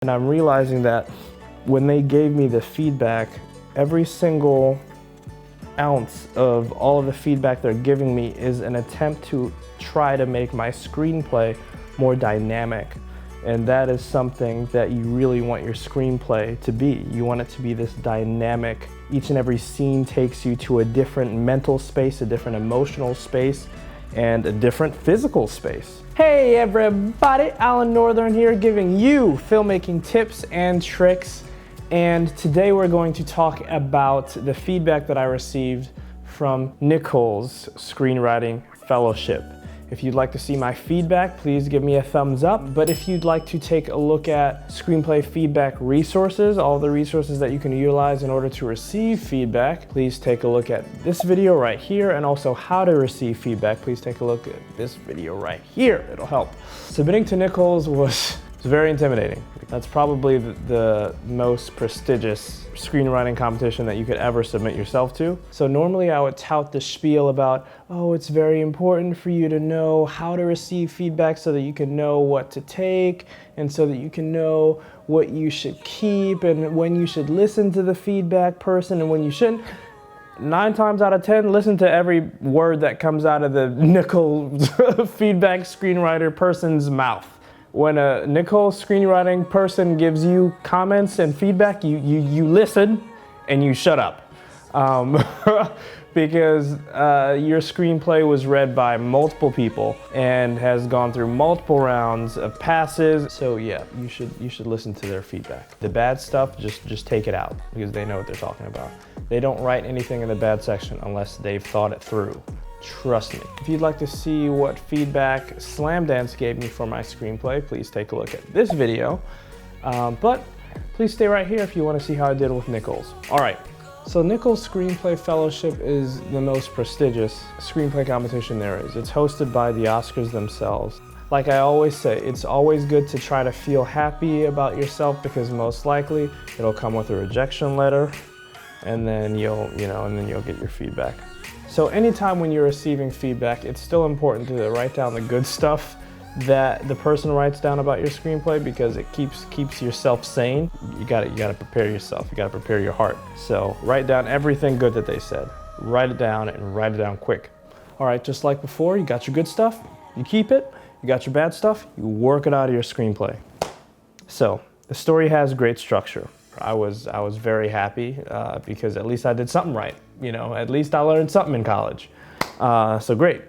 And I'm realizing that when they gave me the feedback, every single ounce of all of the feedback they're giving me is an attempt to try to make my screenplay more dynamic. And that is something that you really want your screenplay to be. You want it to be this dynamic. Each and every scene takes you to a different mental space, a different emotional space, and a different physical space. Hey everybody, Alan Northern here giving you filmmaking tips and tricks. And today we're going to talk about the feedback that I received from Nicholl's Screenwriting Fellowship. If you'd like to see my feedback, please give me a thumbs up. But if you'd like to take a look at screenplay feedback resources, all the resources that you can utilize in order to receive feedback, please take a look at this video right here, and also how to receive feedback. Please take a look at this video right here, it'll help. Submitting to Nicholl's was very intimidating. That's probably the most prestigious screenwriting competition that you could ever submit yourself to. So normally I would tout the spiel about, oh, it's very important for you to know how to receive feedback so that you can know what to take, and so that you can know what you should keep, and when you should listen to the feedback person and when you shouldn't. 9 times out of 10, listen to every word that comes out of the Nicholl feedback screenwriter person's mouth. When a Nicholl screenwriting person gives you comments and feedback, you listen and you shut up. Because your screenplay was read by multiple people and has gone through multiple rounds of passes. So yeah, you should listen to their feedback. The bad stuff, just take it out, because they know what they're talking about. They don't write anything in the bad section unless they've thought it through. Trust me. If you'd like to see what feedback Slamdance gave me for my screenplay, please take a look at this video. But please stay right here if you want to see how I did with Nicholl's. All right, so Nicholl's Screenplay Fellowship is the most prestigious screenplay competition there is. It's hosted by the Oscars themselves. Like I always say, it's always good to try to feel happy about yourself, because most likely it'll come with a rejection letter, and then you'll get your feedback. So anytime when you're receiving feedback, it's still important to write down the good stuff that the person writes down about your screenplay, because it keeps yourself sane. You gotta prepare yourself. You gotta prepare your heart. So write down everything good that they said. Write it down, and write it down quick. All right, just like before, you got your good stuff, you keep it. You got your bad stuff, you work it out of your screenplay. So the story has great structure. I was very happy because at least I did something right. At least I learned something in college. So great.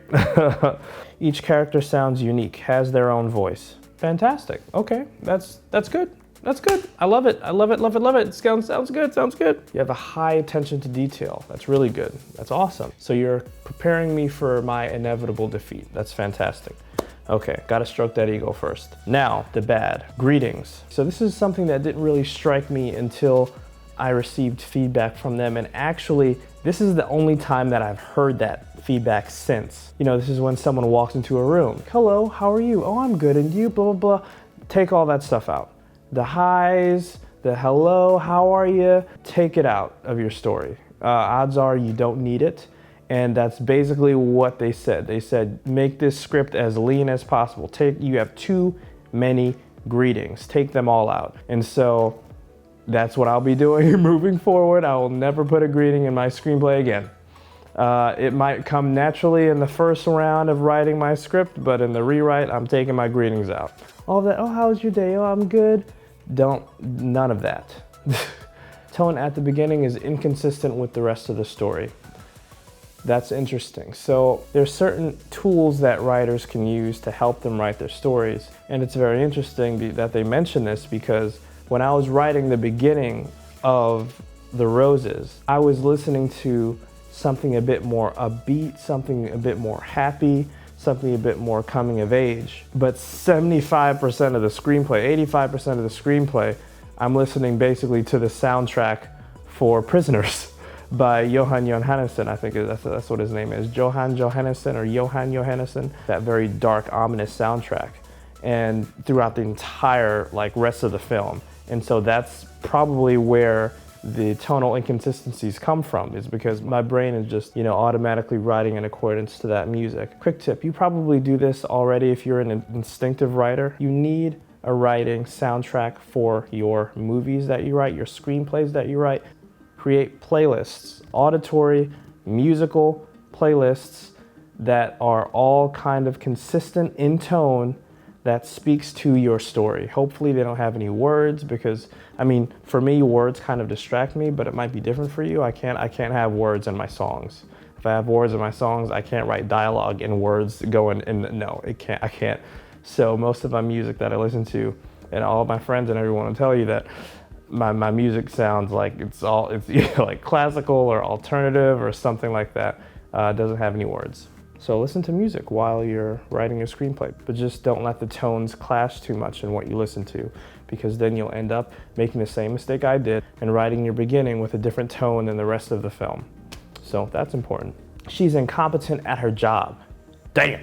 Each character sounds unique, has their own voice. Fantastic. Okay, that's good. That's good. I love it. I love it, love it, love it. It sounds good, sounds good. You have a high attention to detail. That's really good. That's awesome. So you're preparing me for my inevitable defeat. That's fantastic. Okay, gotta stroke that ego first. Now, the bad. Greetings. So this is something that didn't really strike me until I received feedback from them, and actually, this is the only time that I've heard that feedback since. This is when someone walks into a room. Hello, how are you? Oh, I'm good, and you, blah, blah, blah. Take all that stuff out. The highs, the hello, how are you? Take it out of your story. Odds are you don't need it. And that's basically what they said. They said, make this script as lean as possible. You have too many greetings. Take them all out. And so that's what I'll be doing moving forward. I will never put a greeting in my screenplay again. It might come naturally in the first round of writing my script, but in the rewrite, I'm taking my greetings out. All that, oh, how's your day? Oh, I'm good. None of that. Tone at the beginning is inconsistent with the rest of the story. That's interesting. So there's certain tools that writers can use to help them write their stories. And it's very interesting that they mention this, because when I was writing the beginning of The Roses, I was listening to something a bit more upbeat, something a bit more happy, something a bit more coming of age. But 75% of the screenplay, 85% of the screenplay, I'm listening basically to the soundtrack for Prisoners by Jóhann Jóhannesson. I think that's what his name is. Jóhann Jóhannesson, or Jóhann Jóhannesson. That very dark, ominous soundtrack, and throughout the entire rest of the film. And so that's probably where the tonal inconsistencies come from, is because my brain is just, automatically writing in accordance to that music. Quick tip, you probably do this already if you're an instinctive writer. You need are writing soundtrack for your movies that you write, your screenplays that you write, create playlists, auditory, musical playlists that are all kind of consistent in tone that speaks to your story. Hopefully they don't have any words, because I mean, for me, words kind of distract me, but it might be different for you. I can't have words in my songs. If I have words in my songs, I can't write dialogue and words going in. No, I can't. So most of my music that I listen to, and all of my friends and everyone will tell you that my music sounds like it's either like classical or alternative or something like that. It doesn't have any words. So listen to music while you're writing a screenplay, but just don't let the tones clash too much in what you listen to, because then you'll end up making the same mistake I did and writing your beginning with a different tone than the rest of the film. So that's important. She's incompetent at her job. Damn.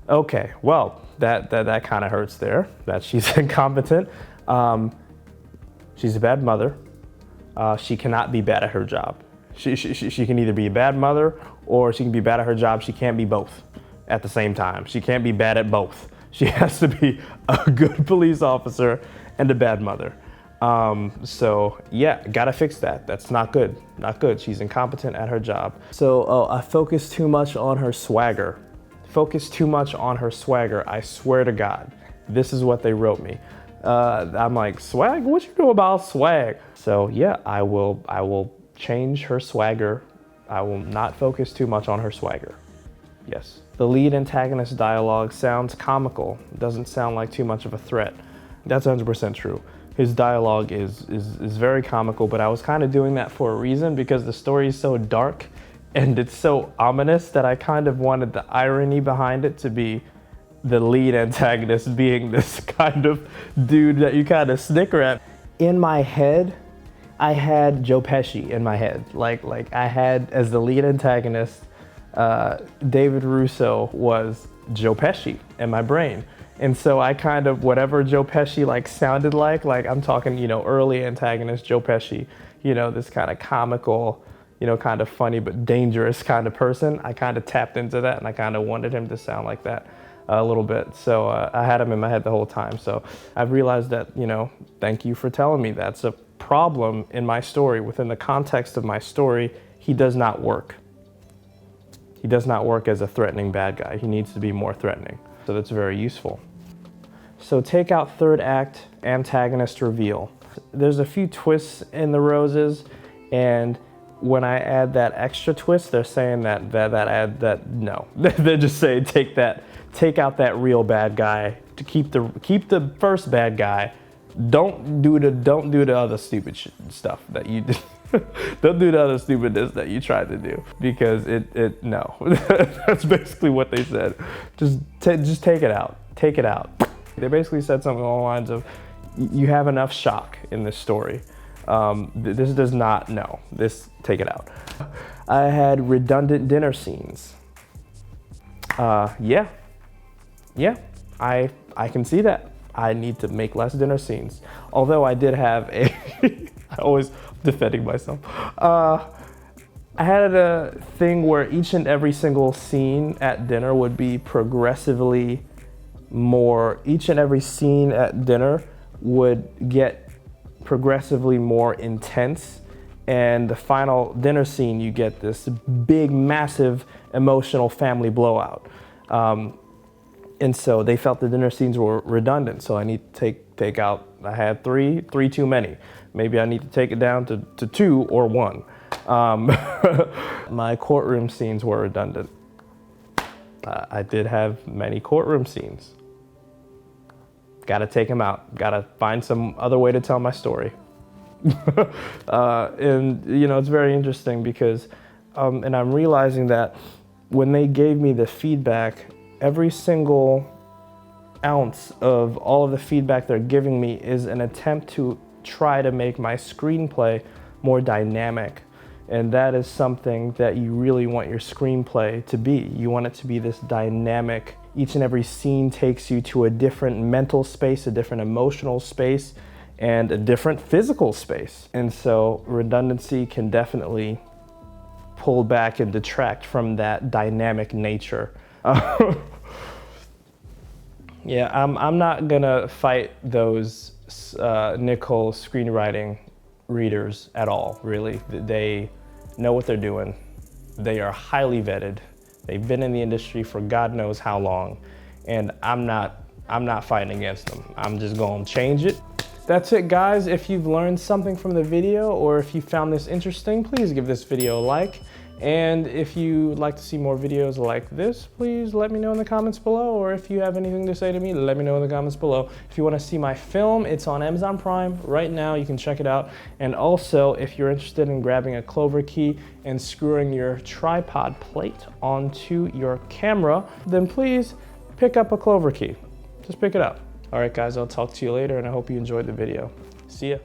Okay, well, that kind of hurts there, that she's incompetent. She's a bad mother. She cannot be bad at her job. She can either be a bad mother or she can be bad at her job. She can't be both at the same time. She can't be bad at both. She has to be a good police officer and a bad mother. So yeah, gotta fix that. That's not good, not good. She's incompetent at her job. So I focus too much on her swagger. Focus too much on her swagger. I swear to God, this is what they wrote me. I'm like, swag? What you know about swag? So yeah, I will change her swagger. I will not focus too much on her swagger. Yes. The lead antagonist dialogue sounds comical. It doesn't sound like too much of a threat. That's 100% true. His dialogue is very comical, but I was kind of doing that for a reason, because the story is so dark and it's so ominous that I kind of wanted the irony behind it to be the lead antagonist being this kind of dude that you kind of snicker at. In my head, I had Joe Pesci in my head. Like I had, as the lead antagonist, David Russo was Joe Pesci in my brain. And so I kind of, whatever Joe Pesci sounded like I'm talking, early antagonist Joe Pesci, this kind of comical, kind of funny but dangerous kind of person. I kind of tapped into that, and I kind of wanted him to sound like that a little bit. So I had him in my head the whole time. So I've realized that, thank you for telling me that's a problem in my story. Within the context of my story, he does not work. He does not work as a threatening bad guy. He needs to be more threatening. So that's very useful. So take out third act antagonist reveal. There's a few twists in the roses, and when I add that extra twist, they're saying no. They're just saying take out that real bad guy to keep the first bad guy. Don't do the other stupid stuff that you did. Don't do the other stupidness that you tried to do, because no. That's basically what they said. Just take it out. Take it out. They basically said something along the lines of, you have enough shock in this story. This does not, no, take it out. I had redundant dinner scenes. Yeah, I can see that. I need to make less dinner scenes. Although I did have I always defending myself. I had a thing where each and every single scene at dinner would be progressively more, each and every scene at dinner would get progressively more intense, and the final dinner scene, you get this big, massive emotional family blowout. And so they felt the dinner scenes were redundant, so I need to take out, I had three too many. Maybe I need to take it down to 2 or 1. My courtroom scenes were redundant. I did have many courtroom scenes. Gotta take them out. Gotta find some other way to tell my story. And it's very interesting because, and I'm realizing that when they gave me the feedback, every single ounce of all of the feedback they're giving me is an attempt to try to make my screenplay more dynamic. And that is something that you really want your screenplay to be. You want it to be this dynamic. Each and every scene takes you to a different mental space, a different emotional space, and a different physical space. And so redundancy can definitely pull back and detract from that dynamic nature. Yeah, I'm not gonna fight those Nicholl screenwriting readers at all, really. They know what they're doing. They are highly vetted. They've been in the industry for God knows how long, and I'm not fighting against them. I'm just gonna change it. That's it, guys. If you've learned something from the video, or if you found this interesting, please give this video a like. And if you'd like to see more videos like this, please let me know in the comments below. Or if you have anything to say to me, let me know in the comments below. If you want to see my film, it's on Amazon Prime right now. You can check it out. And also, if you're interested in grabbing a clover key and screwing your tripod plate onto your camera, then please pick up a clover key. Just pick it up. All right, guys, I'll talk to you later, and I hope you enjoyed the video. See ya.